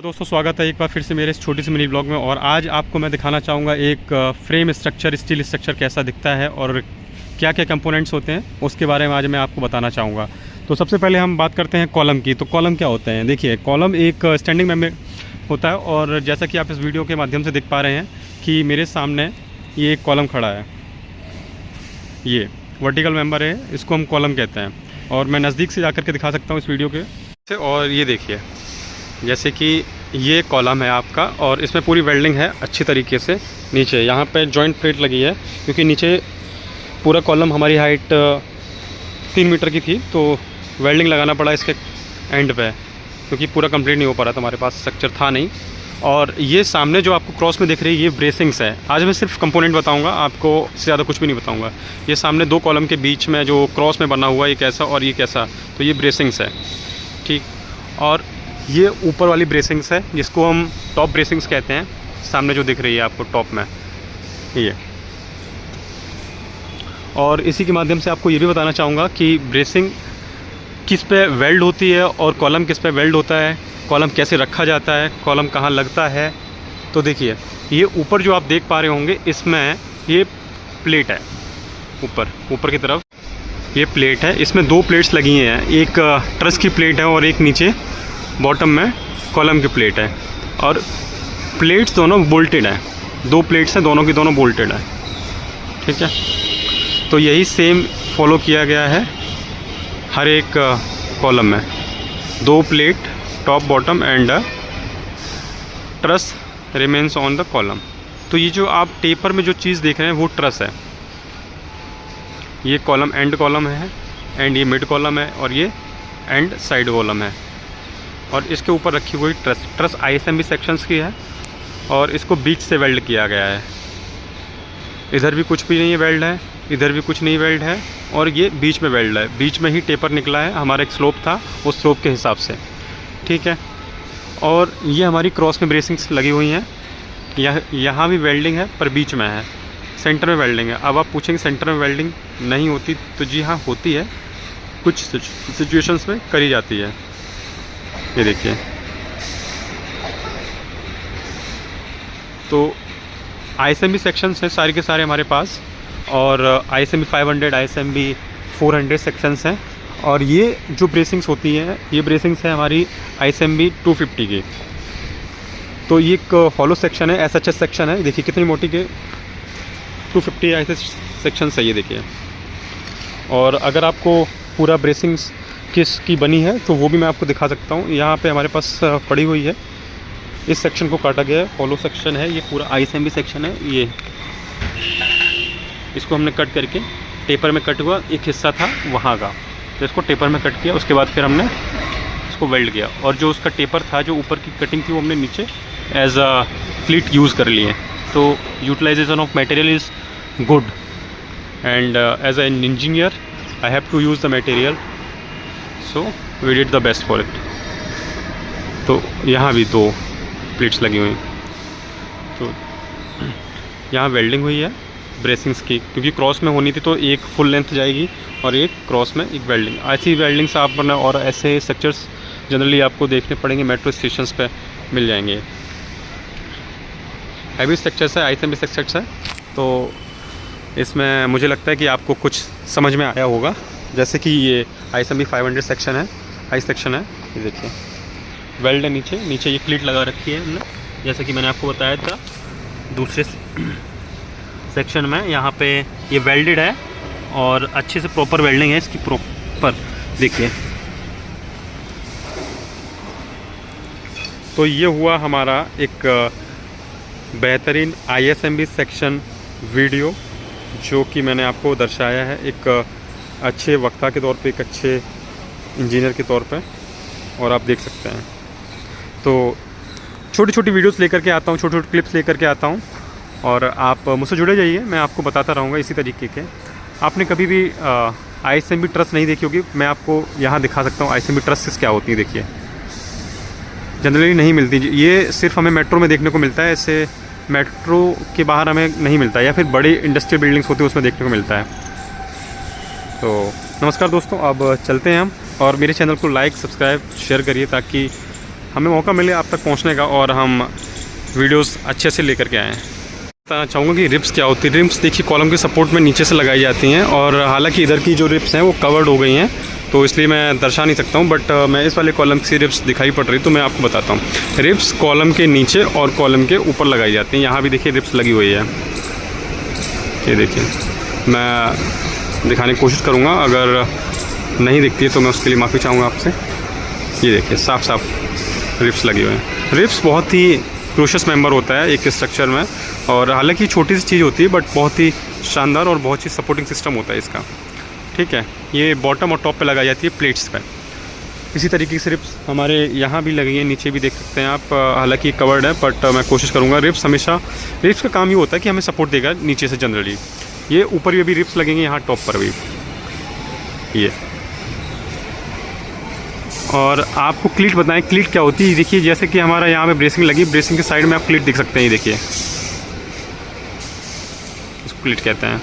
दोस्तों स्वागत है एक बार फिर से मेरे इस छोटी सी मिनी ब्लॉग में। और आज आपको मैं दिखाना चाहूँगा एक फ्रेम स्ट्रक्चर, स्टील स्ट्रक्चर कैसा दिखता है और क्या क्या कंपोनेंट्स होते हैं उसके बारे में आज मैं आपको बताना चाहूँगा। तो सबसे पहले हम बात करते हैं कॉलम की। तो कॉलम क्या होते हैं? देखिए, कॉलम एक स्टैंडिंग मेंबर होता है और जैसा कि आप इस वीडियो के माध्यम से देख पा रहे हैं कि मेरे सामने ये एक कॉलम खड़ा है। ये वर्टिकल मेंबर है, इसको हम कॉलम कहते हैं। और मैं नज़दीक से जाकर के दिखा सकता हूँ इस वीडियो के। और ये देखिए, जैसे कि ये कॉलम है आपका और इसमें पूरी वेल्डिंग है अच्छी तरीके से। नीचे यहाँ पे जॉइंट प्लेट लगी है क्योंकि नीचे पूरा कॉलम हमारी हाइट 3 मीटर की थी, तो वेल्डिंग लगाना पड़ा इसके एंड पे क्योंकि पूरा कंप्लीट नहीं हो पा रहा था, हमारे पास स्ट्रक्चर था नहीं। और ये सामने जो आपको क्रॉस में दिख रही है ये ब्रेसिंग्स है। आज मैं सिर्फ कंपोनेंट बताऊंगा, आपको इससे ज़्यादा कुछ भी नहीं बताऊंगा। ये सामने दो कॉलम के बीच में जो क्रॉस में बना हुआ है, ये कैसा और ये कैसा, तो ये ब्रेसिंग्स है, ठीक। और ये ऊपर वाली ब्रेसिंग्स है जिसको हम टॉप ब्रेसिंग्स कहते हैं। सामने जो दिख रही है आपको टॉप में ये। और इसी के माध्यम से आपको ये भी बताना चाहूँगा कि ब्रेसिंग किस पे वेल्ड होती है और कॉलम किस पे वेल्ड होता है, कॉलम कैसे रखा जाता है, कॉलम कहाँ लगता है। तो देखिए, ये ऊपर जो आप देख पा रहे होंगे इसमें ये प्लेट है, ऊपर की तरफ ये प्लेट है। इसमें दो प्लेट्स लगी हैं, एक ट्रस की प्लेट है और एक नीचे बॉटम में कॉलम की प्लेट है। और प्लेट्स दोनों बोल्टेड हैं, दो प्लेट्स हैं, दोनों की दोनों बोल्टेड है, ठीक है। तो यही सेम फॉलो किया गया है हर एक कॉलम में, दो plate top bottom and truss remains on the column. तो ये जो आप टेपर में जो चीज़ देख रहे हैं वो ट्रस है। ये कॉलम एंड कॉलम है एंड ये मिड कॉलम है और ये एंड साइड कॉलम है। और इसके ऊपर रखी हुई ट्रस ISMB सेक्शंस की है और इसको बीच से वेल्ड किया गया है। इधर भी कुछ भी नहीं है वेल्ड है, इधर भी कुछ नहीं वेल्ड है और ये बीच में वेल्ड है। बीच में ही टेपर निकला है, हमारा एक स्लोप था, उस स्लोप के हिसाब से, ठीक है। और ये हमारी क्रॉस में ब्रेसिंग्स लगी हुई हैं। यहाँ भी वेल्डिंग है पर बीच में है, सेंटर में वेल्डिंग है। अब आप पूछेंगे सेंटर में वेल्डिंग नहीं होती, तो जी हाँ होती है, कुछ सिचुएशंस में करी जाती है। ये देखिए, तो ISMB सेक्शंस हैं सारे के सारे हमारे पास और ISMB 500 ISMB 400 सेक्शंस हैं। और ये जो ब्रेसिंग्स होती हैं, ये ब्रेसिंग्स है हमारी ISMB 250 की। तो ये एक हॉलो सेक्शन है, SHS सेक्शन है। देखिए कितनी मोटी के 250 ISS सेक्शंस है, ये देखिए। और अगर आपको पूरा ब्रेसिंग्स किस की बनी है तो वो भी मैं आपको दिखा सकता हूँ। यहाँ पे हमारे पास पड़ी हुई है, इस सेक्शन को काटा गया है, हॉलो सेक्शन है, ये पूरा ISMB सेक्शन है। ये इसको हमने कट करके टेपर में कट हुआ एक हिस्सा था वहाँ का, तो इसको टेपर में कट किया, उसके बाद फिर हमने इसको वेल्ड किया। और जो उसका टेपर था, जो ऊपर की कटिंग थी, वो हमने नीचे एज अ फ्लीट यूज़ कर लिए। तो utilization of material is good and as an engineer I have to use the material, so we did the best for it. तो यहाँ भी दो प्लेट्स लगी हुई, तो यहाँ वेल्डिंग हुई है ब्रेसिंग्स की, क्योंकि क्रॉस में होनी थी तो एक फुल लेंथ जाएगी और एक क्रॉस में एक वेल्डिंग। ऐसी वेल्डिंग्स आप बना और ऐसे स्ट्रक्चर्स जनरली आपको देखने पड़ेंगे, मेट्रो स्टेशंस पे मिल जाएंगे। हैवी स्ट्रक्चर्स है, ISMB स्ट्रक्चर्स है, तो इसमें मुझे लगता है कि आपको कुछ समझ में आया होगा। जैसे कि ये ISMB 500 सेक्शन है, हाई सेक्शन है, ये देखिए वेल्ड है। नीचे ये क्लीट लगा रखी है हमने, जैसे कि मैंने आपको बताया था। दूसरे सेक्शन में यहाँ पे ये वेल्डेड है और अच्छे से प्रॉपर वेल्डिंग है इसकी, प्रॉपर देखिए। तो ये हुआ हमारा एक बेहतरीन ISMB सेक्शन वीडियो जो कि मैंने आपको दर्शाया है एक अच्छे वक्ता के तौर पे, एक अच्छे इंजीनियर के तौर पे। और आप देख सकते हैं, तो छोटी छोटी वीडियोस लेकर के आता हूँ, छोटे छोटे क्लिप्स लेकर के आता हूँ और आप मुझसे जुड़े जाइए, मैं आपको बताता रहूँगा इसी तरीके के। आपने कभी भी ISMB ट्रस नहीं देखी होगी, मैं आपको यहाँ दिखा सकता हूँ ISMB ट्रसेस क्या होती है। देखिए, जनरली नहीं मिलती, ये सिर्फ हमें मेट्रो में देखने को मिलता है, ऐसे मेट्रो के बाहर हमें नहीं मिलता, या फिर बड़ी इंडस्ट्रियल बिल्डिंग्स होती है उसमें देखने को मिलता है। तो नमस्कार दोस्तों, अब चलते हैं हम, और मेरे चैनल को लाइक, सब्सक्राइब, शेयर करिए ताकि हमें मौका मिले आप तक पहुंचने का और हम वीडियोस अच्छे से लेकर के आएँ। बताना चाहूँगा कि रिब्स क्या होती है। रिब्स देखिए कॉलम के सपोर्ट में नीचे से लगाई जाती हैं और हालांकि इधर की जो रिब्स हैं वो कवर्ड हो गई हैं, तो इसलिए मैं दर्शा नहीं सकता हूँ, बट मैं इस वाले कॉलम की रिब्स दिखाई पड़ रही तो मैं आपको बताता हूँ। रिब्स कॉलम के नीचे और कॉलम के ऊपर लगाई जाती हैं। यहाँ भी देखिए रिब्स लगी हुई है, ये देखिए। मैं दिखाने की कोशिश करूँगा, अगर नहीं दिखती है तो मैं उसके लिए माफ़ी चाहूँगा आपसे। ये देखिए साफ साफ रिब्स लगी हुई हैं। रिब्स बहुत ही क्रूशियस मेंबर होता है एक स्ट्रक्चर में, और हालांकि छोटी सी चीज़ होती है बट बहुत ही शानदार और बहुत ही सपोर्टिंग सिस्टम होता है इसका। ठीक है, ये बॉटम और टॉप पे लगाई जाती है प्लेट्स पे। इसी तरीके से रिब्स हमारे यहाँ भी लगी है, नीचे भी देख सकते हैं आप। हालांकि कवर्ड है बट मैं कोशिश करूँगा। रिब्स हमेशा, रिब्स का काम ये होता है कि हमें सपोर्ट देगा नीचे से जनरली। ये ऊपर भी रिब्स लगेंगे, यहाँ टॉप पर भी ये। और आपको क्लीट बताएं, क्लीट क्या होती है। देखिए जैसे कि हमारा यहाँ पे ब्रेसिंग लगी, ब्रेसिंग के साइड में आप क्लीट देख सकते हैं, ये देखिए इसको क्लीट कहते हैं।